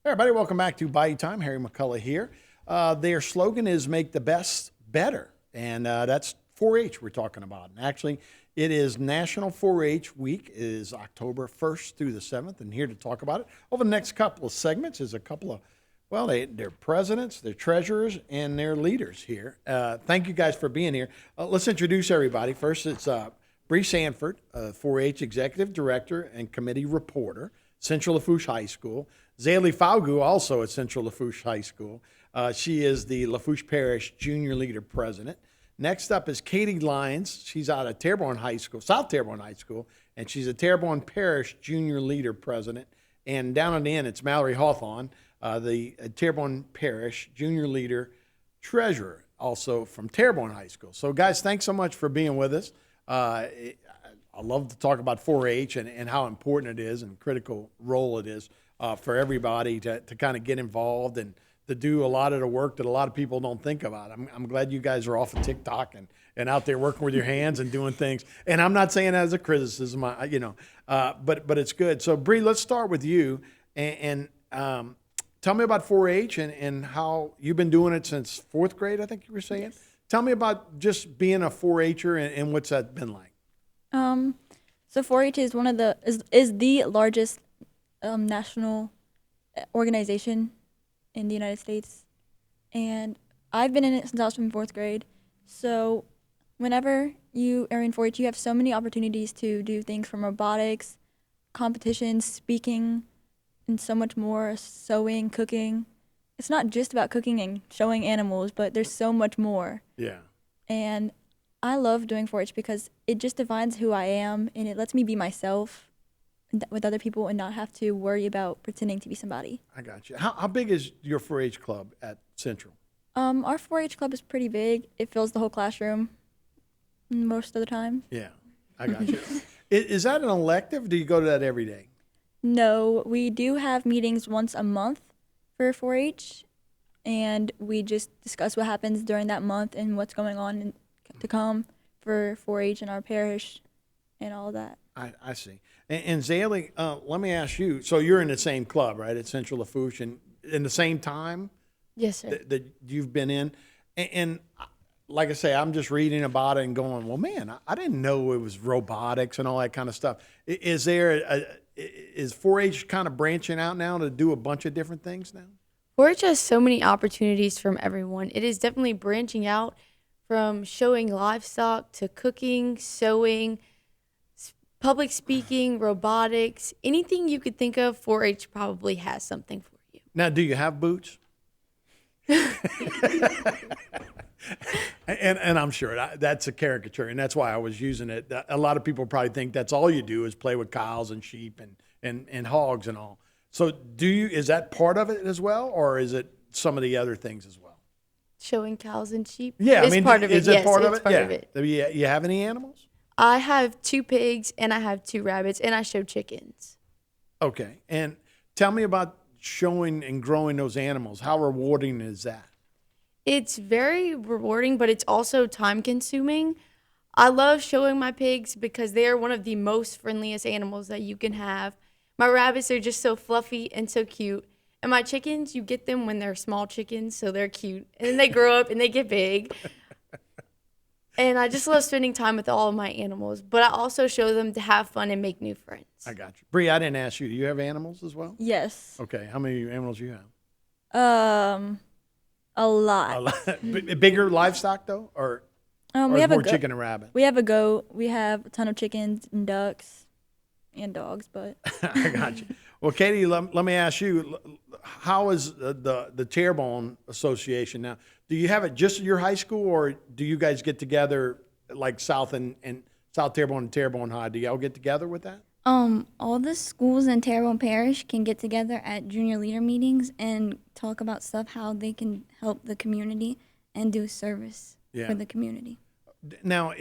Hey everybody, welcome back to Bayou Time. Harry McCullough here. Their slogan is "Make the best better," and that's 4-H we're talking about. And actually, it is National 4-H Week. It is October 1st through the 7th, and here to talk about it over the next couple of segments is a couple of they're presidents, they're treasurers, and they're leaders here. Thank you guys for being here. Let's introduce everybody. First, it's Bree Sanford, 4-H Executive Director and Committee Reporter, Central Lafourche High School. Zaylee Faugu, also at Central Lafourche High School. She is the Lafourche Parish Junior Leader President. Next up is Katie Lyons. She's out of Terrebonne High School, South Terrebonne High School, and she's a Terrebonne Parish Junior Leader President. And down at the end, it's Mallory Hawthorne, the Terrebonne Parish Junior Leader Treasurer, also from Terrebonne High School. So, guys, thanks so much for being with us. I love to talk about 4-H and how important it is and critical role it is for everybody to kind of get involved and to do a lot of the work that a lot of people don't think about. I'm glad you guys are off of TikTok and out there working with your hands and doing things. And I'm not saying that as a criticism, but it's good. So, Bree, let's start with you and tell me about 4-H and how you've been doing it since fourth grade, I think you were saying. Yes. Tell me about just being a 4-H'er and what's that been like. So 4-H is one of the is the largest national organization in the United States, and I've been in it since I was in fourth grade. So whenever you are in 4-H, you have so many opportunities to do things from robotics, competitions, speaking, and so much more, sewing, cooking. It's not just about cooking and showing animals, but there's so much more. Yeah. And I love doing 4-H because it just defines who I am, and it lets me be myself with other people and not have to worry about pretending to be somebody. I got you. How big is your 4-H club at Central? Our 4-H club is pretty big. It fills the whole classroom most of the time. Yeah, I got you. Is that an elective? Do you go to that every day? No, we do have meetings once a month for 4-H, and we just discuss what happens during that month and what's going on to come for 4-H in our parish and all that. I see. And Zaylee, let me ask you. So you're in the same club, right, at Central Lafourche, and in the same time? Yes, sir. That you've been in, and like I say, I'm just reading about it and going, well, man, I didn't know it was robotics and all that kind of stuff. Is 4-H kind of branching out now to do a bunch of different things now? 4-H has so many opportunities from everyone. It is definitely branching out from showing livestock to cooking, sewing, public speaking, robotics, anything you could think of. 4-H probably has something for you. Now, do you have boots? and I'm sure that's a caricature, and that's why I was using it. A lot of people probably think that's all you do is play with cows and sheep and hogs and all. So is that part of it as well, or is it some of the other things as well? Showing cows and sheep? Yeah, is part of it. Is it yes, part of it's it? part Yeah. of it. You have any animals? I have 2 pigs and I have 2 rabbits and I show chickens. Okay, and tell me about showing and growing those animals. How rewarding is that? It's very rewarding, but it's also time consuming. I love showing my pigs because they are one of the most friendliest animals that you can have. My rabbits are just so fluffy and so cute. And my chickens, you get them when they're small chickens, so they're cute. And then they grow up and they get big. And I just love spending time with all of my animals. But I also show them to have fun and make new friends. I got you. Bree, I didn't ask you. Do you have animals as well? Yes. Okay, how many animals do you have? A lot. A lot. Bigger livestock, though? Or We have more a chicken and rabbit? We have a goat. We have a ton of chickens and ducks and dogs, but I got you. Well, Katie, let me ask you, how is the Terrebonne Association now? Do you have it just at your high school, or do you guys get together like South and South Terrebonne and Terrebonne High? Do y'all get together with that? All the schools in Terrebonne Parish can get together at junior leader meetings and talk about stuff, how they can help the community and do service for the community. Now,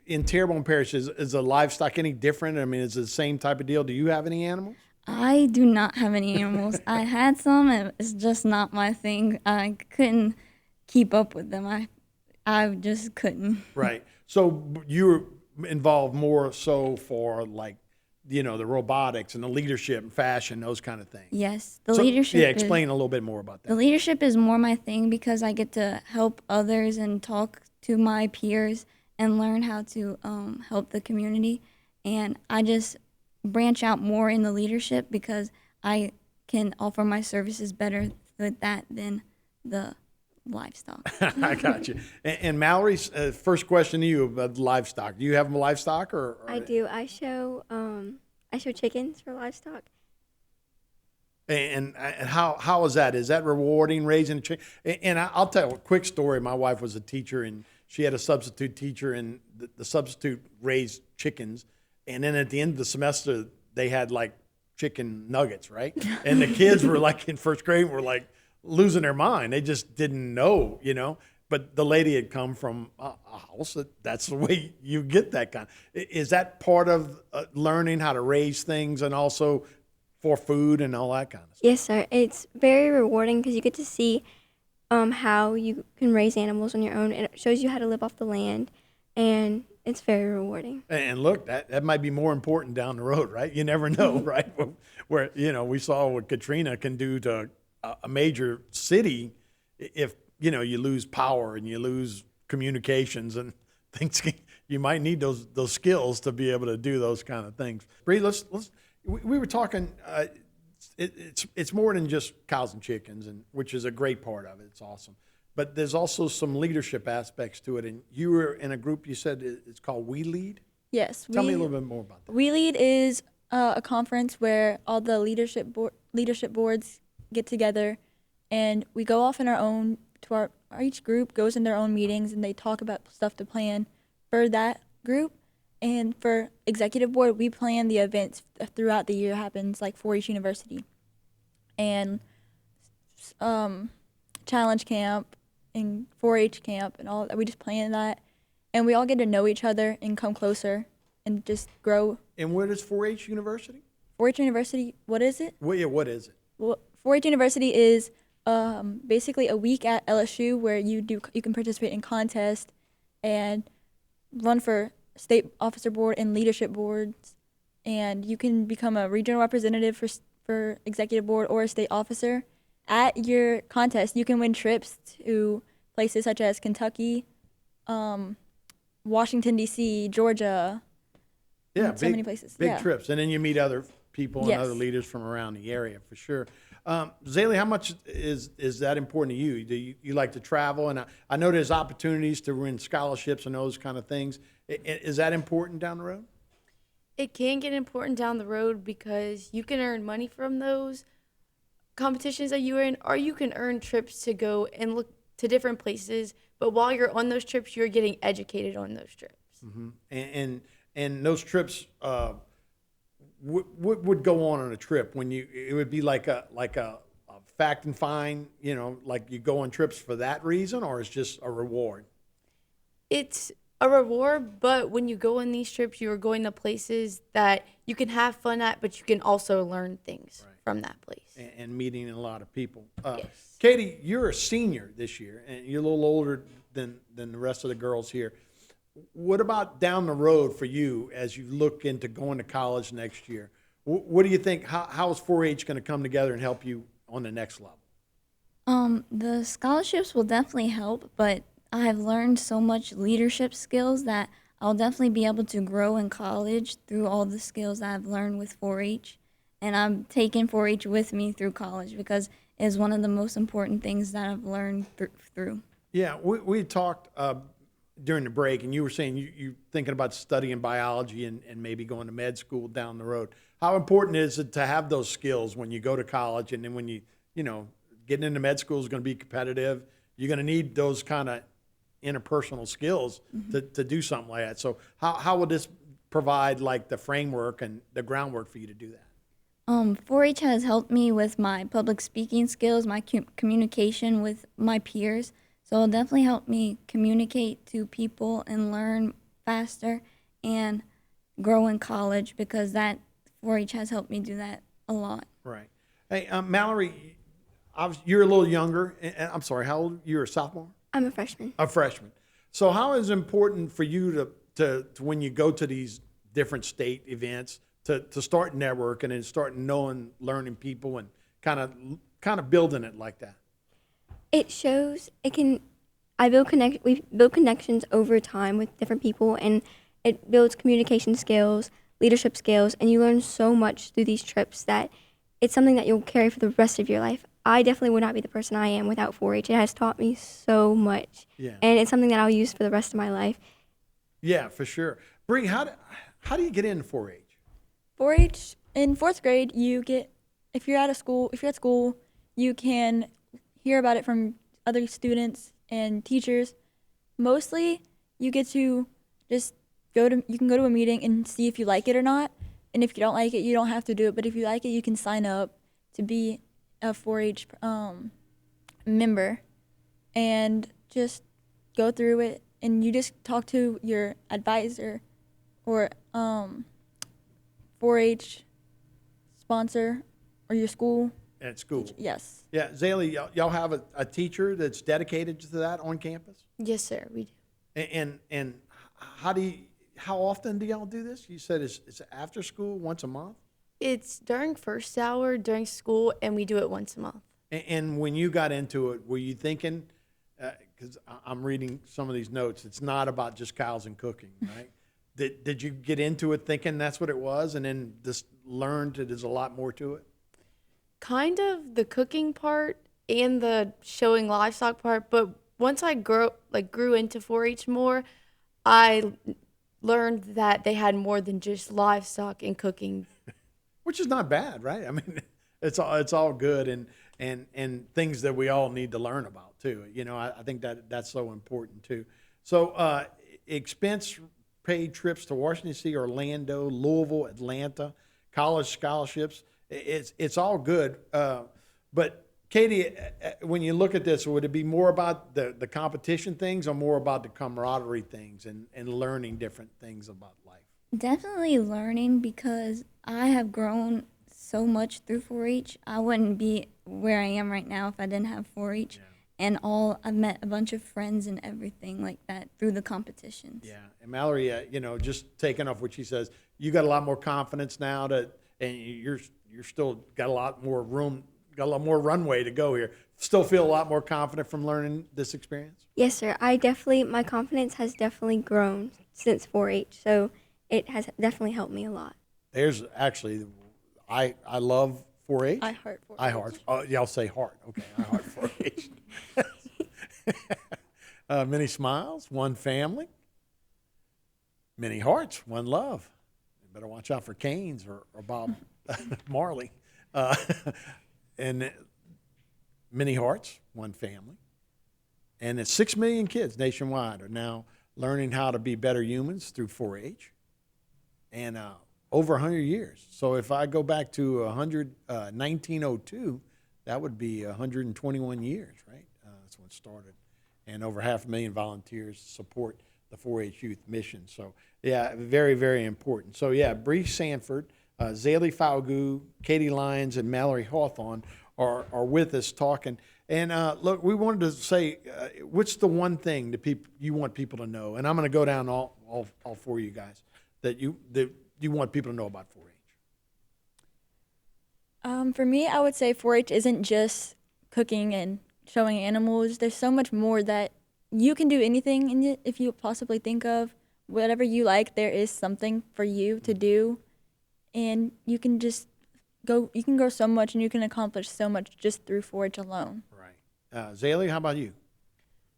in Terrebonne Parish, is the livestock any different? I mean, is it the same type of deal? Do you have any animals? I do not have any animals. I had some, and it's just not my thing. I couldn't keep up with them. I just couldn't. Right. So you're involved more so for like the robotics and the leadership and fashion, those kind of things. Yes, the So, leadership. Yeah, explain a little bit more about The that. leadership is more my thing because I get to help others and talk to my peers and learn how to help the community. And I just branch out more in the leadership because I can offer my services better with that than the livestock. I got you. And Mallory's first question to you about livestock. Do you have livestock or I do. I show chickens for livestock. And how is that? Is that rewarding raising a chicken? And I'll tell you a quick story. My wife was a teacher, and she had a substitute teacher, and the substitute raised chickens. And then at the end of the semester, they had like chicken nuggets, right? And the kids were like in first grade, were like losing their mind. They just didn't know, But the lady had come from a house that's the way you get that kind. Is that part of learning how to raise things and also for food and all that kind of stuff? Yes, sir. It's very rewarding because you get to see how you can raise animals on your own. And it shows you how to live off the land, and it's very rewarding. And look, that might be more important down the road, right? You never know, right? Where we saw what Katrina can do to a major city if you lose power and you lose communications and things. You might need those skills to be able to do those kind of things. Bree, we were talking. It's more than just cows and chickens, which is a great part of it. It's awesome. But there's also some leadership aspects to it. And you were in a group, you said it's called We Lead? Yes. Tell me a little bit more about that. We Lead is a conference where all the leadership boards get together, and we go off in our own, each group goes in their own meetings, and they talk about stuff to plan for that group. And for executive board, we plan the events throughout the year. Happens like 4-H University and challenge camp and 4-H camp and all that. We just plan that, and we all get to know each other and come closer and just grow. And where is 4-H University? 4-H University, what is it? Well, yeah, what is it? Well, 4-H University is basically a week at LSU where you can participate in contests and run for state officer board and leadership boards, and you can become a regional representative for executive board or a state officer. At your contest, you can win trips to places such as Kentucky, Washington, D.C., Georgia. Yeah, so many places. Big Yeah. trips. And then you meet other people and Yes. other leaders from around the area, for sure. Zaylee, how much is that important to you? Do you like to travel? And I know there's opportunities to win scholarships and those kind of things. Is that important down the road? It can get important down the road because you can earn money from those competitions that you are in, or you can earn trips to go and look to different places. But while you're on those trips, you're getting educated on those trips. Mm-hmm. And those trips would go on a trip when it would be like a fact and find, like you go on trips for that reason, or it's just a reward? It's a reward, but when you go on these trips, you are going to places that you can have fun at, but you can also learn things from that place. And meeting a lot of people. Yes. Katie, you're a senior this year, and you're a little older than the rest of the girls here. What about down the road for you as you look into going to college next year? What do you think? How is 4-H going to come together and help you on the next level? The scholarships will definitely help, but I've learned so much leadership skills that I'll definitely be able to grow in college through all the skills that I've learned with 4-H. And I'm taking 4-H with me through college because it's one of the most important things that I've learned through. Yeah, we talked during the break, and you were saying you thinking about studying biology and maybe going to med school down the road. How important is it to have those skills when you go to college, and then when getting into med school is going to be competitive. You're going to need those kind of interpersonal skills to do something like that. So how would this provide like the framework and the groundwork for you to do that? 4-H has helped me with my public speaking skills, my communication with my peers. So it'll definitely help me communicate to people and learn faster and grow in college because that 4-H has helped me do that a lot. Right. Hey, Mallory, you're a little younger. I'm sorry, how old? You're a sophomore? I'm a freshman. A freshman. So how is it important for you to when you go to these different state events, to start networking and start knowing, learning people, and kind of building it like that? It shows it can. We build connections over time with different people, and it builds communication skills, leadership skills, and you learn so much through these trips that it's something that you'll carry for the rest of your life. I definitely would not be the person I am without 4-H. It has taught me so much, Yeah. and it's something that I'll use for the rest of my life. Yeah, for sure. Bree, how do you get into 4-H? 4-H in fourth grade, you get if you're at school, you can hear about it from other students and teachers. Mostly, you get to just you can go to a meeting and see if you like it or not. And if you don't like it, you don't have to do it. But if you like it, you can sign up to be a 4-H member and just go through it. And you just talk to your advisor or 4-H sponsor or your school. At school. Yes. Yeah, Zaylee, y'all have a teacher that's dedicated to that on campus? Yes, sir, we do. And how often do y'all do this? You said it's after school, once a month? It's during first hour, during school, and we do it once a month. And when you got into it, were you thinking, because I'm reading some of these notes, it's not about just cows and cooking, right? Did you get into it thinking that's what it was and then just learned that there's a lot more to it? Kind of the cooking part and the showing livestock part, but once I grew into 4-H more, I learned that they had more than just livestock and cooking. Which is not bad, right? I mean, it's all good and things that we all need to learn about too. You know, I think that's so important too. So expense paid trips to Washington D.C., Orlando, Louisville, Atlanta, college scholarships. It's all good. But Katie, when you look at this, would it be more about the competition things or more about the camaraderie things and learning different things about life? Definitely learning, because I have grown so much through 4-H. I wouldn't be where I am right now if I didn't have 4-H. Yeah. And I've met a bunch of friends and everything like that through the competitions. Yeah, and Mallory, just taking off what she says, you got a lot more confidence now and you're still got a lot more room, got a lot more runway to go here. Still feel a lot more confident from learning this experience? Yes, sir. My confidence has definitely grown since 4-H, so it has definitely helped me a lot. There's actually, I love 4-H. I heart 4-H. I heart. Y'all say heart. Okay, I heart 4-H. Many smiles, one family. Many hearts, one love. You better watch out for Canes or Bob Marley. And many hearts, one family. And it's 6 million kids nationwide are now learning how to be better humans through 4-H. And over 100 years. So if I go back to 1902, that would be 121 years, right? That's when it started. And over 500,000 volunteers support the 4-H youth mission. So, yeah, very, very important. So, yeah, Bree Sanford, Zaylee Falgout, Katie Lyons, and Mallory Hawthorne are with us talking. And, look, we wanted to say, what's the one thing that you want people to know? And I'm going to go down all four of you guys that you want people to know about 4-H. For me, I would say 4-H isn't just cooking and showing animals. There's so much more that you can do anything in it if you possibly think of. Whatever you like, there is something for you to do. And you can just go so much and you can accomplish so much just through 4-H alone. Right. Zaylee, how about you?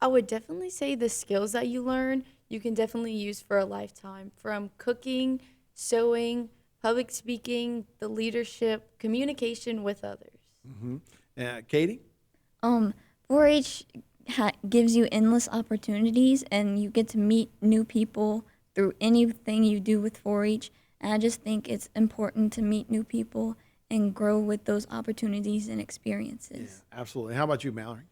I would definitely say the skills that you learn, you can definitely use for a lifetime. From cooking, sewing, public speaking, the leadership, communication with others. Mm-hmm. Katie? 4-H gives you endless opportunities, and you get to meet new people through anything you do with 4-H. And I just think it's important to meet new people and grow with those opportunities and experiences. Yeah, absolutely. How about you, Mallory?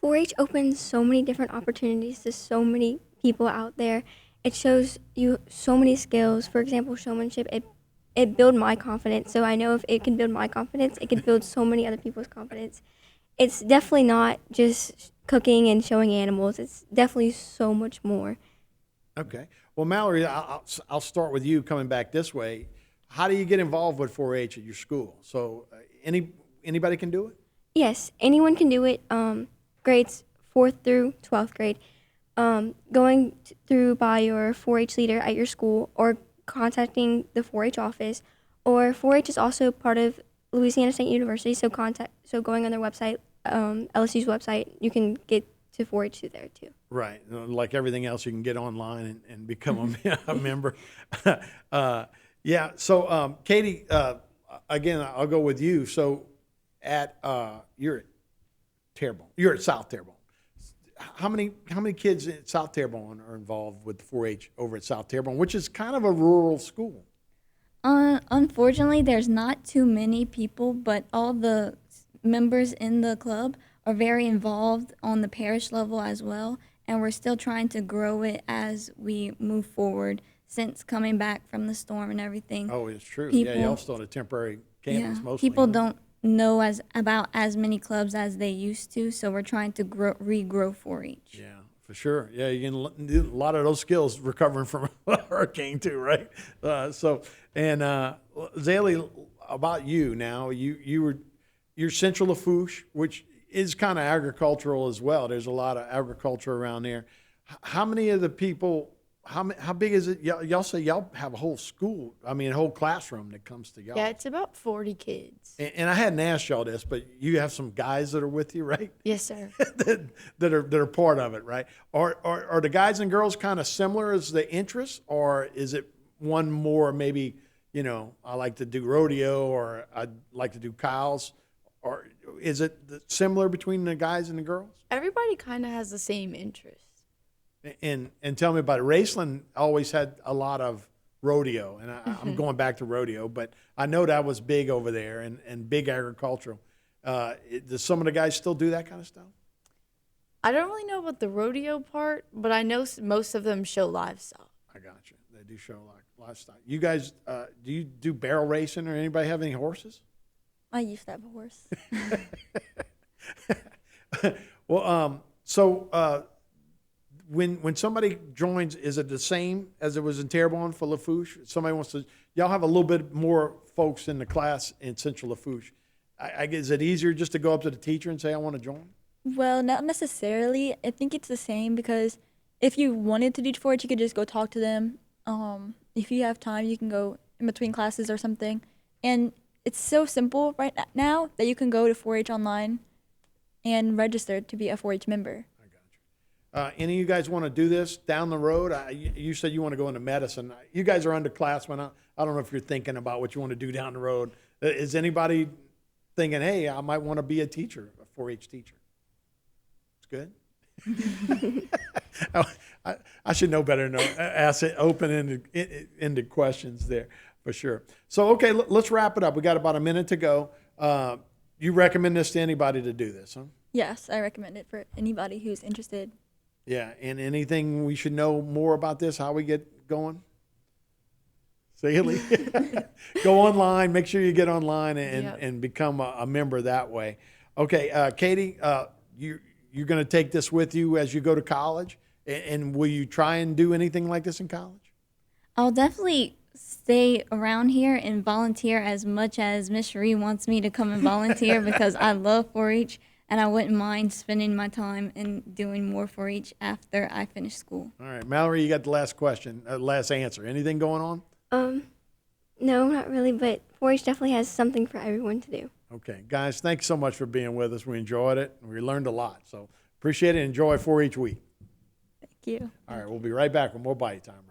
4-H opens so many different opportunities to so many people out there. It shows you so many skills. For example, showmanship. It built my confidence. So I know if it can build my confidence, it can build so many other people's confidence. It's definitely not just cooking and showing animals. It's definitely so much more. Okay. Well, Mallory, I'll start with you coming back this way. how do you get involved with 4-H at your school? So anybody can do it? Yes, anyone can do it. Grades 4th through 12th grade. Going through by your 4-H leader at your school or contacting the 4-H office. Or 4-H is also part of Louisiana State University, so going on their website, LSU's website, you can get to 4-H through there too. Right. Like everything else, you can get online and become a member. Yeah. So, Katie, again, I'll go with you. So, you're at Terrebonne. You're at South Terrebonne. How many kids at South Terrebonne are involved with 4-H over at South Terrebonne, which is kind of a rural school? Unfortunately, there's not too many people, but all the members in the club are very involved on the parish level as well, and we're still trying to grow it as we move forward since coming back from the storm and everything. Oh, it's true. People, yeah, y'all still on a temporary campus mostly. People huh? don't know about as many clubs as they used to, so we're trying to regrow 4-H. Yeah, for sure. Yeah, you can do a lot of those skills recovering from a hurricane too, right? Zaylee, about you now, you're Central Lafourche, which is kind of agricultural as well. There's a lot of agriculture around there. How many of the people? How big is it? Y'all say y'all have a whole school. I mean, a whole classroom that comes to y'all. Yeah, it's about 40 kids. And I hadn't asked y'all this, but you have some guys that are with you, right? Yes, sir. that are part of it, right? Are the guys and girls kind of similar as the interests, or is it one more maybe? I like to do rodeo, or I like to do cows, or is it similar between the guys and the girls? Everybody kind of has the same interest. And tell me about it. Raceland always had a lot of rodeo, and I'm going back to rodeo, but I know that was big over there and big agricultural. Does some of the guys still do that kind of stuff? I don't really know about the rodeo part, but I know most of them show livestock. I got you. They do show livestock. You guys, do you do barrel racing, or anybody have any horses? I used to have a horse. Well, when somebody joins, is it the same as it was in Terrebonne for Lafourche? Somebody wants to, y'all have a little bit more folks in the class in Central Lafourche. Is it easier just to go up to the teacher and say, I want to join? Well, not necessarily. I think it's the same because if you wanted to do 4-H, you could just go talk to them. If you have time, you can go in between classes or something. And it's so simple right now that you can go to 4-H online and register to be a 4-H member. Any of you guys want to do this down the road? You said you want to go into medicine. You guys are underclassmen. I don't know if you're thinking about what you want to do down the road. Is anybody thinking, hey, I might want to be a teacher, a 4-H teacher? It's good. I should know better than ask it open-ended questions there for sure. So, okay, let's wrap it up. We got about a minute to go. You recommend this to anybody to do this, huh? Yes, I recommend it for anybody who's interested. Yeah, and anything we should know more about this, how we get going? Saley, go online, make sure you get online and become a member that way. Okay, Katie, you're going to take this with you as you go to college, and will you try and do anything like this in college? I'll definitely stay around here and volunteer as much as Miss Cherie wants me to come and volunteer because I love 4-H. And I wouldn't mind spending my time and doing more 4-H after I finish school. All right, Mallory, you got the last question, last answer. Anything going on? No, not really, but 4-H definitely has something for everyone to do. Okay, guys, thanks so much for being with us. We enjoyed it. We learned a lot. So appreciate it. Enjoy 4-H week. Thank you. All right, we'll be right back with more Bayou Time.